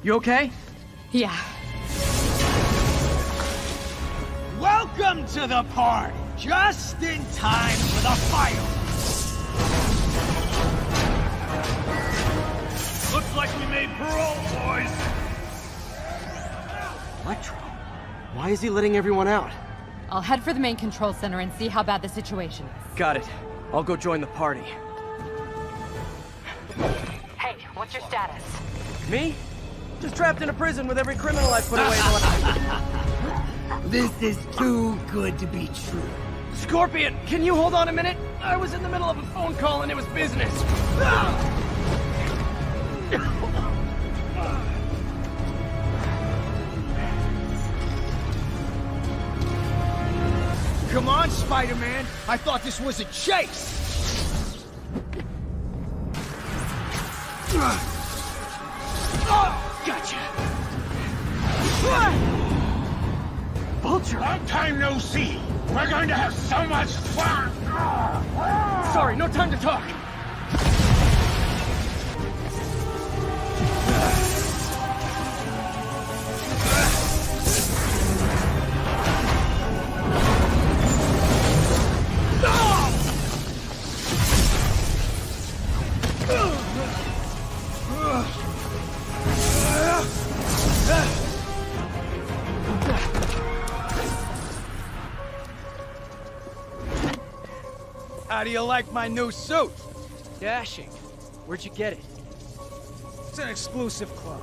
You okay? Yeah. Welcome to the party! Just in time for the fireworks! Looks like we made parole, boys! Electro? Why is he letting everyone out? I'll head for the main control center and see how bad the situation is. Got it. I'll go join the party. Hey, what's your status? Me? Just trapped in a prison with every criminal I put away. This is too good to be true. Scorpion, can you hold on a minute? I was in the middle of a phone call and it was business. Come on, Spider-Man! I thought this was a chase! Gotcha! Vulture! Long time no see! We're going to have so much fun! Sorry, no time to talk. How do you like my new suit? Dashing. Where'd you get it? It's an exclusive club.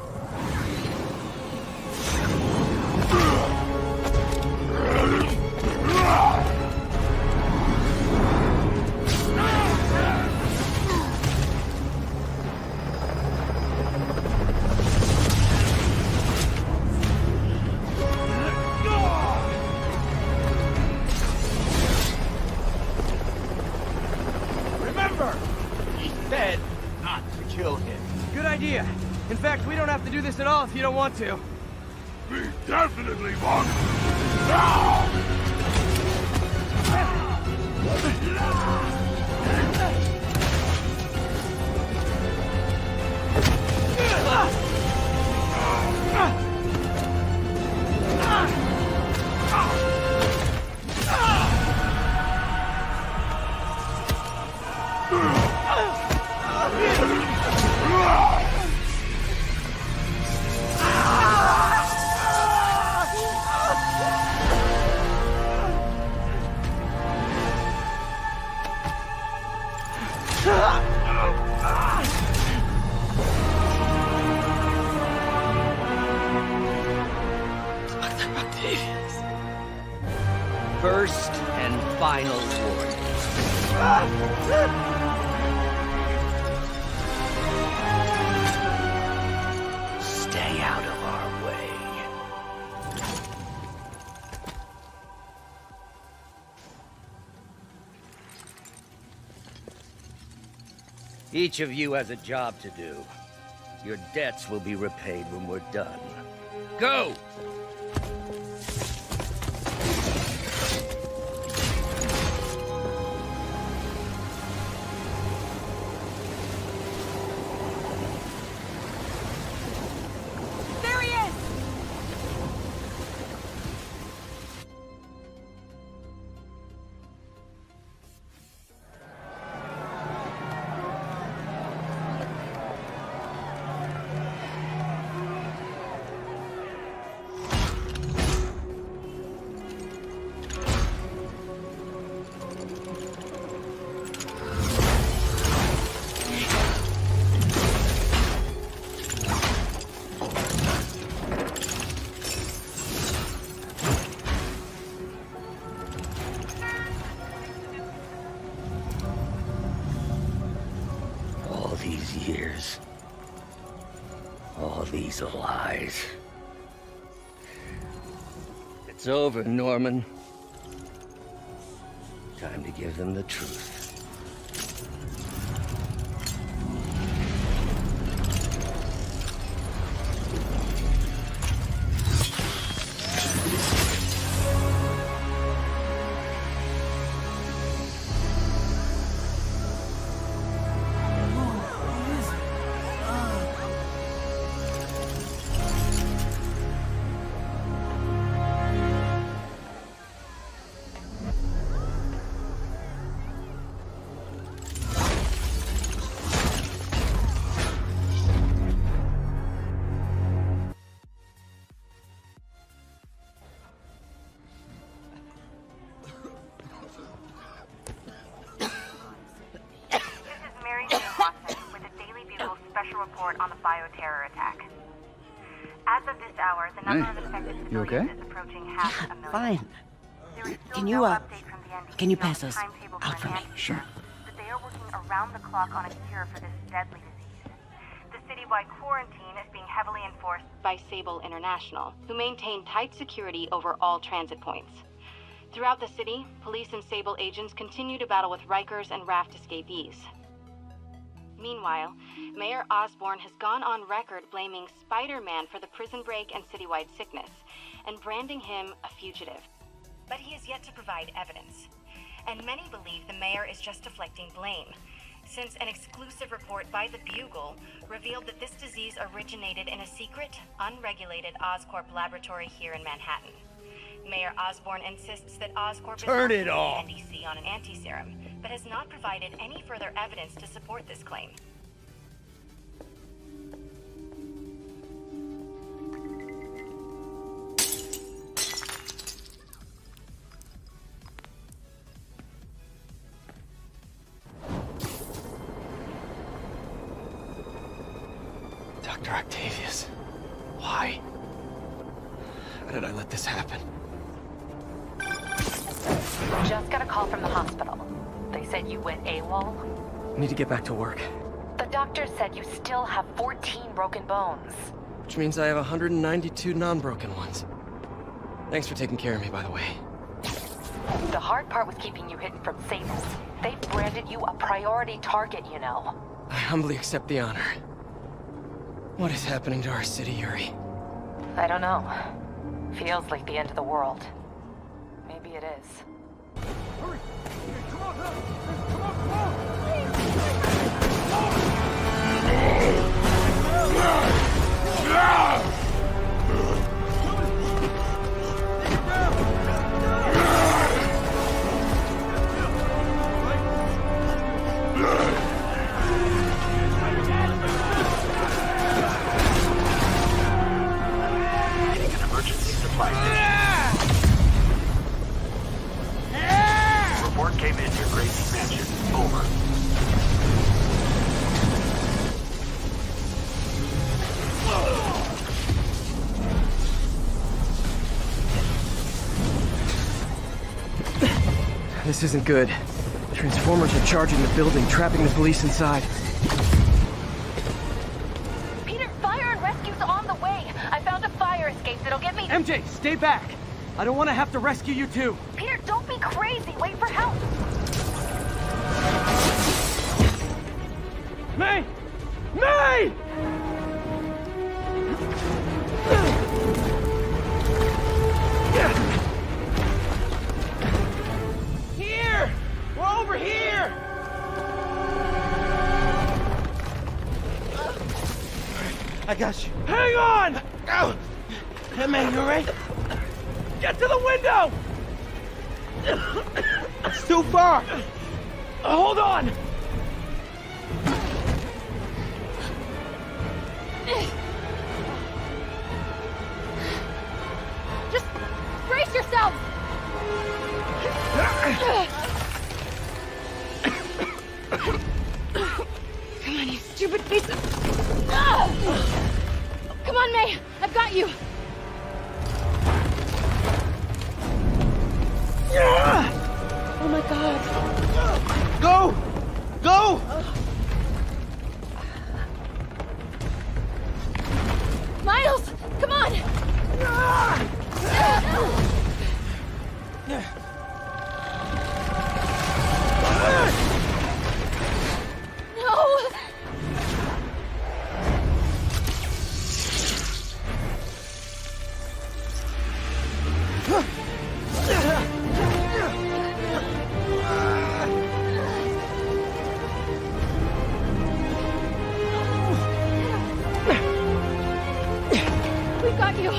Remember, he said not to kill him. Good idea. In fact, we don't have to do this at all if you don't want to. We definitely want First and final warning. Stay out of our way. Each of you has a job to do. Your debts will be repaid when we're done. Go! There he is! All these years. All these lies. It's over, Norman. Time to give them the truth. report on the bioterror attack. As of this hour, the number of infected civilians is approaching half a million. Fine. There is still Can no you, update from the NBC can you on pass the those timetable out for for me? an Sure. antivirus, but they are working around the clock on a cure for this deadly disease. The citywide quarantine is being heavily enforced by Sable International, who maintain tight security over all transit points. Throughout the city, police and Sable agents continue to battle with Rikers and Raft escapees. Meanwhile, Mayor Osborn has gone on record blaming Spider-Man for the prison break and citywide sickness, and branding him a fugitive. But he has yet to provide evidence. And many believe the mayor is just deflecting blame, since an exclusive report by the Bugle revealed that this disease originated in a secret, unregulated Oscorp laboratory here in Manhattan. Mayor Osborn insists that Oscorp Turn is it off. NDC on an anti-serum, but has not provided any further evidence to support this claim. Dr. Octavius. Why? How did I let this happen? Just got a call from the hospital. They said you went AWOL. I need to get back to work. The doctor said you still have 14 broken bones. Which means I have 192 non-broken ones. Thanks for taking care of me, by the way. The hard part was keeping you hidden from Sable. They've branded you a priority target, you know. I humbly accept the honor. What is happening to our city, Yuri? I don't know. Feels like the end of the world. Maybe it is. Emergency supply station. Report came in near Gracie Mansion. Over. This isn't good. Transformers are charging the building, trapping the police inside. Peter, fire and rescue's on the way. I found a fire escape that'll get me... MJ, stay back! I don't want to have to rescue you too. Peter, don't be crazy. Wait for help. May! May! Here! We're over here! I got you. Hang on! Go! Hey, man, you alright? Get to the window! It's too far! Hold on! Just brace yourselves! Come on, you stupid piece of... Come on, May! I've got you! Oh my god! Go! Go! Miles! Come on! No! We've got you.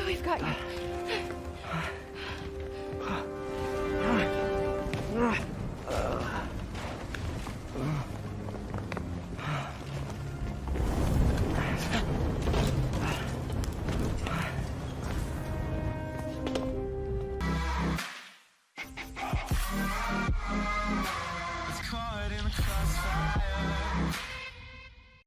We've got you. Caught in the crossfire.